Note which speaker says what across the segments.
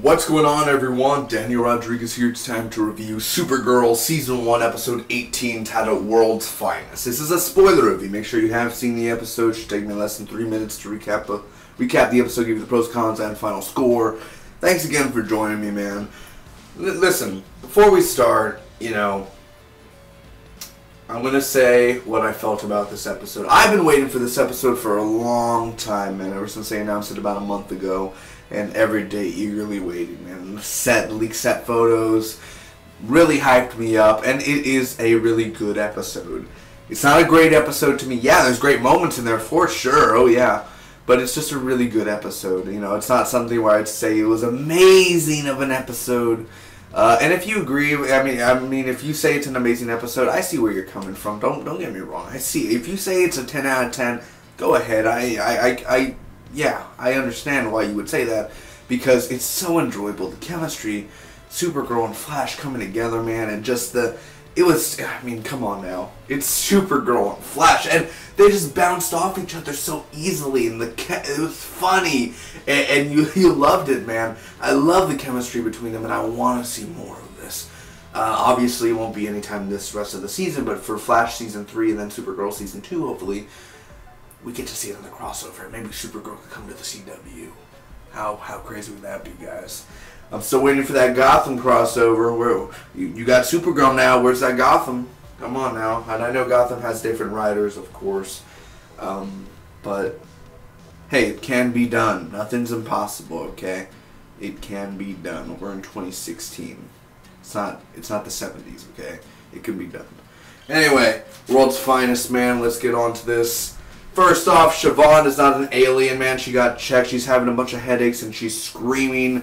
Speaker 1: What's going on, everyone? Daniel Rodriguez here. It's time to review Supergirl Season 1, Episode 18, titled World's Finest. This is a spoiler review. Make sure you have seen the episode. It should take me less than 3 minutes to recap the episode, give you the pros, cons, and final score. Thanks again for joining me, man. Listen, before we start, I'm going to say what I felt about this episode. I've been waiting for this episode for a long time, man, ever since they announced it about a month ago. And every day eagerly waiting, man. The leaked set photos really hyped me up, and it is a really good episode. It's not a great episode to me. Yeah, there's great moments in there for sure. Oh yeah, but it's just a really good episode. It's not something where I'd say it was amazing of an episode. And if you agree, I mean, if you say it's an amazing episode, I see where you're coming from. Don't get me wrong. I see. If you say it's a 10 out of 10, go ahead. Yeah, I understand why you would say that, because it's so enjoyable. The chemistry, Supergirl and Flash coming together, man, and just come on now. It's Supergirl and Flash, and they just bounced off each other so easily, and it was funny, and you loved it, man. I love the chemistry between them, and I want to see more of this. Obviously, it won't be anytime this rest of the season, but for Flash Season 3 and then Supergirl Season 2, hopefully, we get to see it in the crossover. Maybe Supergirl could come to the CW. How crazy would that be, guys? I'm still waiting for that Gotham crossover. Where you got Supergirl now. Where's that Gotham? Come on now. And I know Gotham has different writers, of course. But hey, it can be done. Nothing's impossible, okay? It can be done. We're in 2016. It's not the 70s, okay? It can be done. Anyway, World's Finest, man. Let's get on to this. First off, Siobhan is not an alien, man. She got checked. She's having a bunch of headaches, and she's screaming.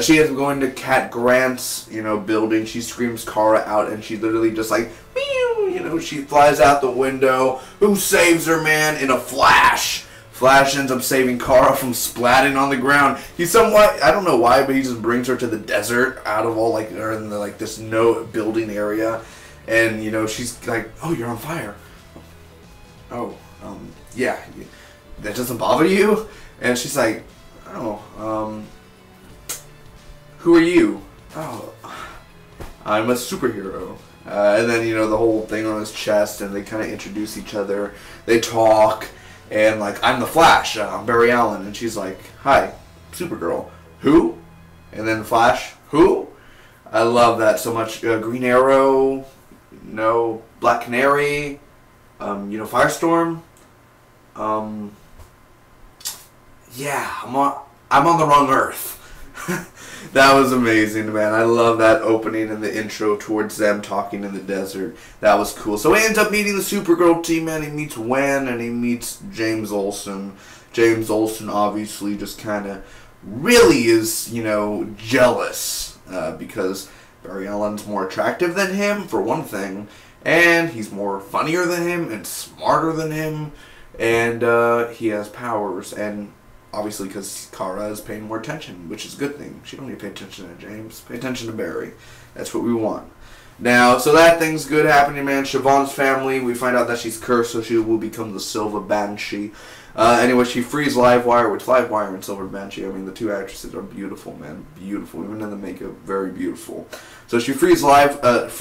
Speaker 1: She is going to Cat Grant's, building. She screams Kara out, and she literally just like, meow, she flies out the window. Who saves her, man? In a flash. Flash ends up saving Kara from splatting on the ground. He's somewhat, I don't know why, but he just brings her to the desert out of all, or in the, this no building area. And, she's like, oh, you're on fire. Oh, yeah, that doesn't bother you? And she's like, oh, who are you? Oh, I'm a superhero. And then, the whole thing on his chest, and they kind of introduce each other. They talk, and, I'm the Flash, I'm Barry Allen. And she's like, hi, Supergirl. Who? And then Flash, who? I love that so much. Green Arrow, no, Black Canary, Firestorm. Yeah, I'm on the wrong Earth. That was amazing, man. I love that opening and the intro towards them talking in the desert. That was cool. So he ends up meeting the Supergirl team, man. He meets Wen and he meets James Olsen. James Olsen obviously just kind of really is, jealous because Barry Allen's more attractive than him, for one thing, and he's more funnier than him and smarter than him. And he has powers, and obviously because Kara is paying more attention, which is a good thing. She don't need to pay attention to James. Pay attention to Barry. That's what we want. Now, so that thing's good happening, man. Siobhan's family, we find out that she's cursed, so she will become the Silver Banshee. Anyway, she frees Livewire, which Livewire and Silver Banshee, the two actresses are beautiful, man. Beautiful. Even in the makeup, very beautiful. So she frees Livewire,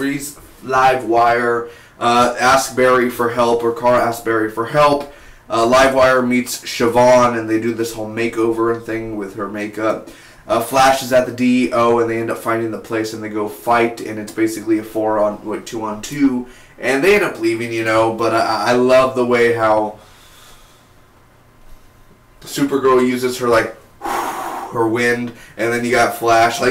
Speaker 1: asks Barry for help, or Kara asks Barry for help. Livewire meets Siobhan, and they do this whole makeover thing with her makeup. Flash is at the DEO, and they end up finding the place, and they go fight, and it's basically a 2-on-2, and they end up leaving, but I love the way how Supergirl uses her, her wind, and then you got Flash,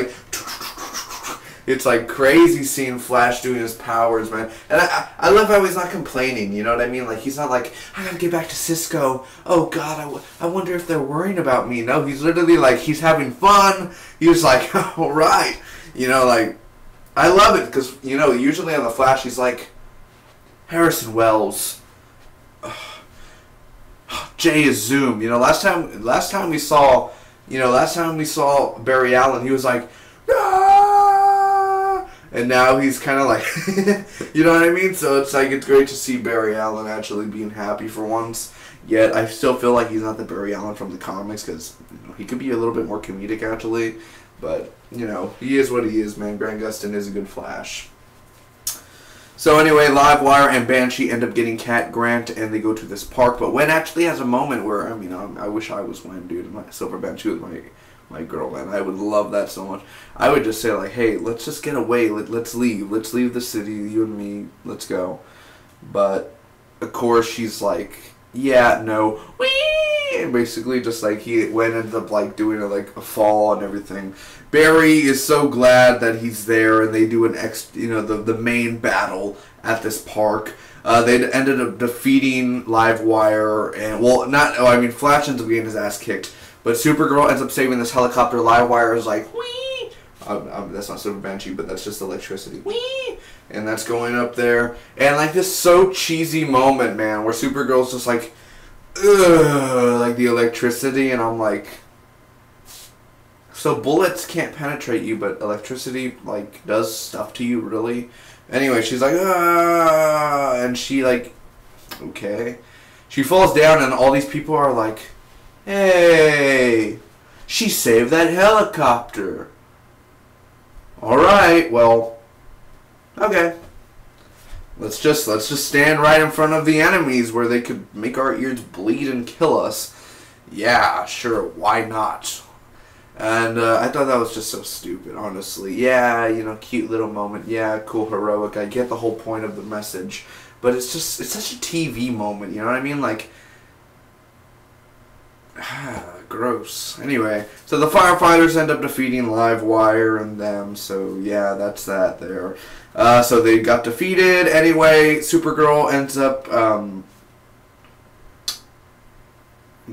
Speaker 1: it's crazy seeing Flash doing his powers, man. And I love how he's not complaining, you know what I mean? He's not like, I gotta get back to Cisco. Oh, God, I wonder if they're worrying about me. No, he's literally he's having fun. He's like, all right. I love it because, usually on The Flash, he's like, Harrison Wells. Jay is Zoom. Last time we saw Barry Allen, he was like, ah! And now he's kind of you know what I mean? So it's it's great to see Barry Allen actually being happy for once. Yet I still feel like he's not the Barry Allen from the comics, because he could be a little bit more comedic actually. But, you know, he is what he is, man. Grant Gustin is a good Flash. So anyway, Livewire and Banshee end up getting Cat Grant, and they go to this park. But Wen actually has a moment where, I mean, I wish I was Wen, dude. My Silver Banshee was my girl, man. I would love that so much. I would just say, like, hey, let's just get away. Let's leave. Let's leave the city, you and me. Let's go. But, of course, she's like, yeah, no. Whee! And basically just, like, Wen ends up, like, doing, a fall and everything. Barry is so glad that he's there, and they do the main battle at this park. They ended up defeating Livewire, and, Flash ends up getting his ass kicked. But Supergirl ends up saving this helicopter. Livewire is like, whee! That's not Silver Banshee, but that's just electricity. Whee! And that's going up there. And, like, this so cheesy moment, man, where Supergirl's just like, ugh, like the electricity, and I'm like, so bullets can't penetrate you, but electricity, like, does stuff to you, really? Anyway, she's like, ah, and she, like, okay. She falls down, and all these people are like, hey, she saved that helicopter. Alright, well, okay. Let's just stand right in front of the enemies where they could make our ears bleed and kill us. Yeah, sure, why not? And I thought that was just so stupid, honestly. Yeah, you know, cute little moment. Yeah, cool, heroic. I get the whole point of the message. But it's such a TV moment, you know what I mean? Like, gross. Anyway, so the firefighters end up defeating Livewire and them. So, yeah, that's that there. So they got defeated. Anyway, Supergirl ends up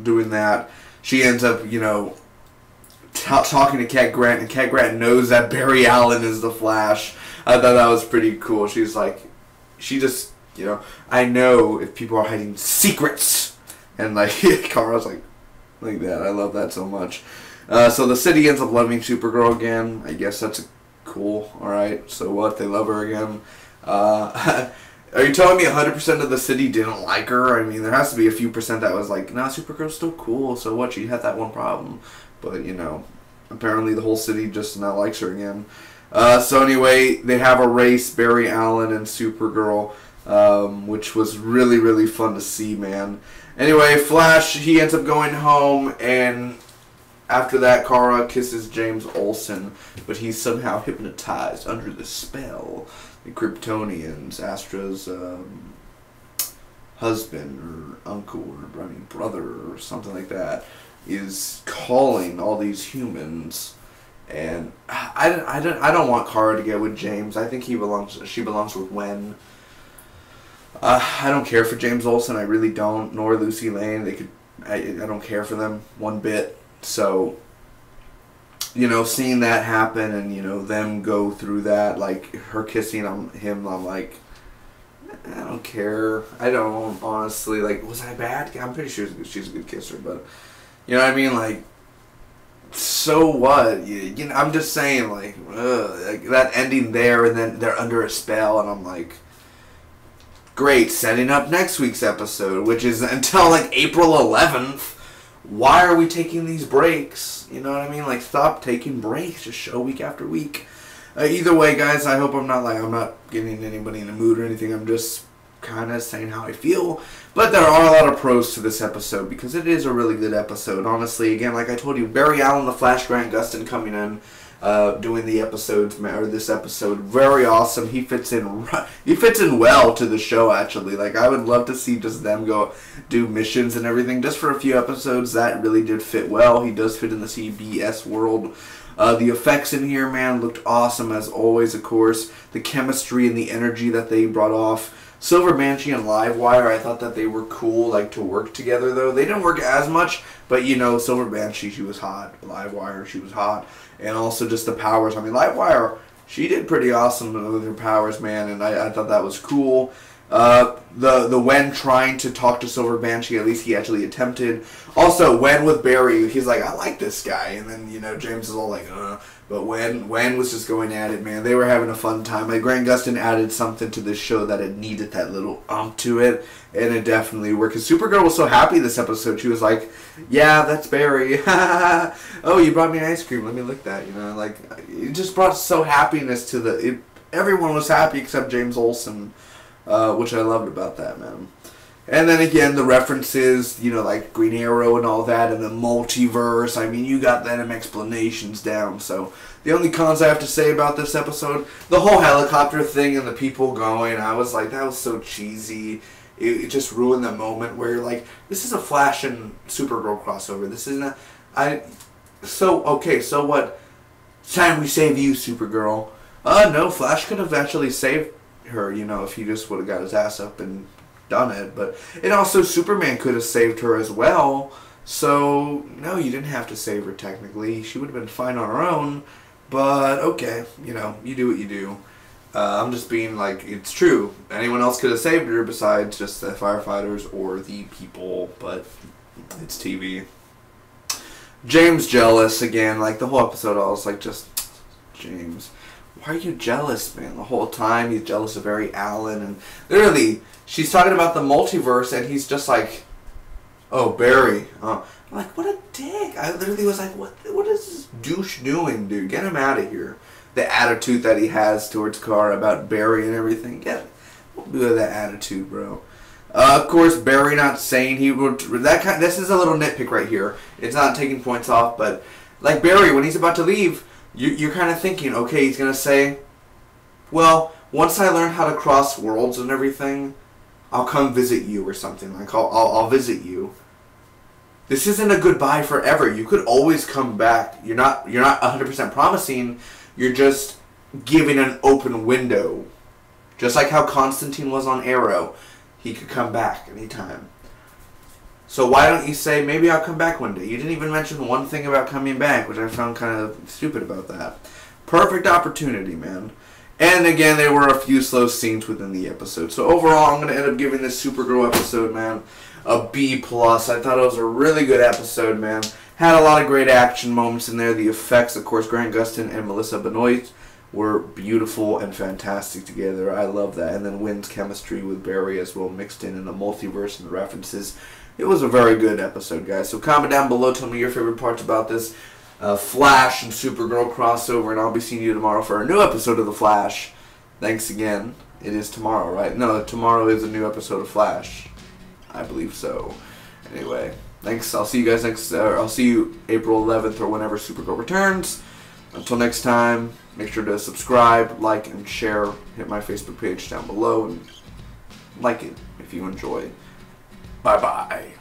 Speaker 1: doing that. She ends up, you know, talking to Cat Grant, and Cat Grant knows that Barry Allen is the Flash. I thought that was pretty cool. She's like, she just, you know, I know if people are hiding secrets. And, like, Kara's like that. I love that so much. So the city ends up loving Supergirl again. I guess that's cool. Alright, so what? They love her again. Are you telling me 100% of the city didn't like her? I mean, there has to be a few percent that was like, nah, Supergirl's still cool, so what? She had that one problem. But, you know, apparently the whole city just now likes her again. So anyway, they have a race, Barry Allen and Supergirl, which was really, really fun to see, man. Anyway, Flash, he ends up going home, and after that, Kara kisses James Olsen, but he's somehow hypnotized under the spell. The Kryptonians, Astra's husband or uncle or brother or something like that, is calling all these humans, and I don't want Kara to get with James. I think she belongs with Wen. I don't care for James Olsen. I really don't. Nor Lucy Lane. I don't care for them one bit. So, you know, seeing that happen and, you know, them go through that, like her kissing on him, I'm like, I don't care. I don't, honestly. Like, was I bad? I'm pretty sure she's a good kisser, but, you know what I mean? Like, so what? You know, I'm just saying, like that ending there, and then they're under a spell, and I'm like, great, setting up next week's episode, which is until, like, April 11th. Why are we taking these breaks? You know what I mean? Like, stop taking breaks. Just show week after week. Either way, guys, I hope I'm not getting anybody in a mood or anything. I'm just kind of saying how I feel. But there are a lot of pros to this episode because it is a really good episode. Honestly, again, like I told you, Barry Allen, the Flash, Grant Gustin coming in, doing the episodes, or this episode, very awesome. He fits in well to the show, actually. Like, I would love to see just them go do missions and everything just for a few episodes. That really did fit well. He does fit in the CBS world. The effects in here, man, looked awesome as always, of course. The chemistry and the energy that they brought off. Silver Banshee and Livewire, I thought that they were cool, like, to work together, though. They didn't work as much, but, you know, Silver Banshee, she was hot. Livewire, she was hot. And also just the powers. I mean, Livewire, she did pretty awesome with her powers, man, and I thought that was cool. The Wen trying to talk to Silver Banshee, at least he actually attempted. Also, Wen with Barry, he's like, I like this guy. And then, you know, James is all like, But Wen was just going at it, man. They were having a fun time. Like, Grant Gustin added something to this show that it needed that little to it. And it definitely worked. Because Supergirl was so happy this episode. She was like, yeah, that's Barry. Oh, you brought me ice cream. Let me lick that. You know, like, it just brought so happiness to the... everyone was happy except James Olsen. Which I loved about that, man. And then again, the references, you know, like Green Arrow and all that, and the multiverse. I mean, you got them explanations down. So the only cons I have to say about this episode, the whole helicopter thing and the people going, I was like, that was so cheesy. It just ruined the moment where you're like, this is a Flash and Supergirl crossover. This isn't okay, so what? It's time we save you, Supergirl. No, Flash could have actually saved her, you know, if he just would have got his ass up and done it. But and also Superman could have saved her as well, so no, you didn't have to save her. Technically she would have been fine on her own, but okay, you know, you do what you do. I'm just being like, it's true, anyone else could have saved her besides just the firefighters or the people, but it's TV. James jealous again, like the whole episode I was like, just James, why are you jealous, man? The whole time he's jealous of Barry Allen, and literally she's talking about the multiverse, and he's just like, "Oh, Barry." I'm like, what a dick! I literally was like, "What is this douche doing, dude? Get him out of here!" The attitude that he has towards Kara about Barry and everything. Get that attitude, bro. Of course, Barry not saying he would. This is a little nitpick right here. It's not taking points off, but like Barry, when he's about to leave. You're kind of thinking, okay, he's going to say, well, once I learn how to cross worlds and everything, I'll come visit you or something. Like, I'll visit you. This isn't a goodbye forever. You could always come back. You're not 100% promising. You're just giving an open window. Just like how Constantine was on Arrow. He could come back anytime. So why don't you say, maybe I'll come back one day? You didn't even mention one thing about coming back, which I found kind of stupid about that. Perfect opportunity, man. And again, there were a few slow scenes within the episode. So overall, I'm going to end up giving this Supergirl episode, man, a B+. I thought it was a really good episode, man. Had a lot of great action moments in there. The effects, of course, Grant Gustin and Melissa Benoist were beautiful and fantastic together. I love that. And then Wynn's chemistry with Barry as well, mixed in the multiverse and the references. It was a very good episode, guys. So comment down below. Tell me your favorite parts about this Flash and Supergirl crossover. And I'll be seeing you tomorrow for a new episode of The Flash. Thanks again. It is tomorrow, right? No, tomorrow is a new episode of Flash. I believe so. Anyway, thanks. I'll see you guys next... I'll see you April 11th or whenever Supergirl returns. Until next time, make sure to subscribe, like, and share. Hit my Facebook page down below and like it if you enjoy. Bye-bye.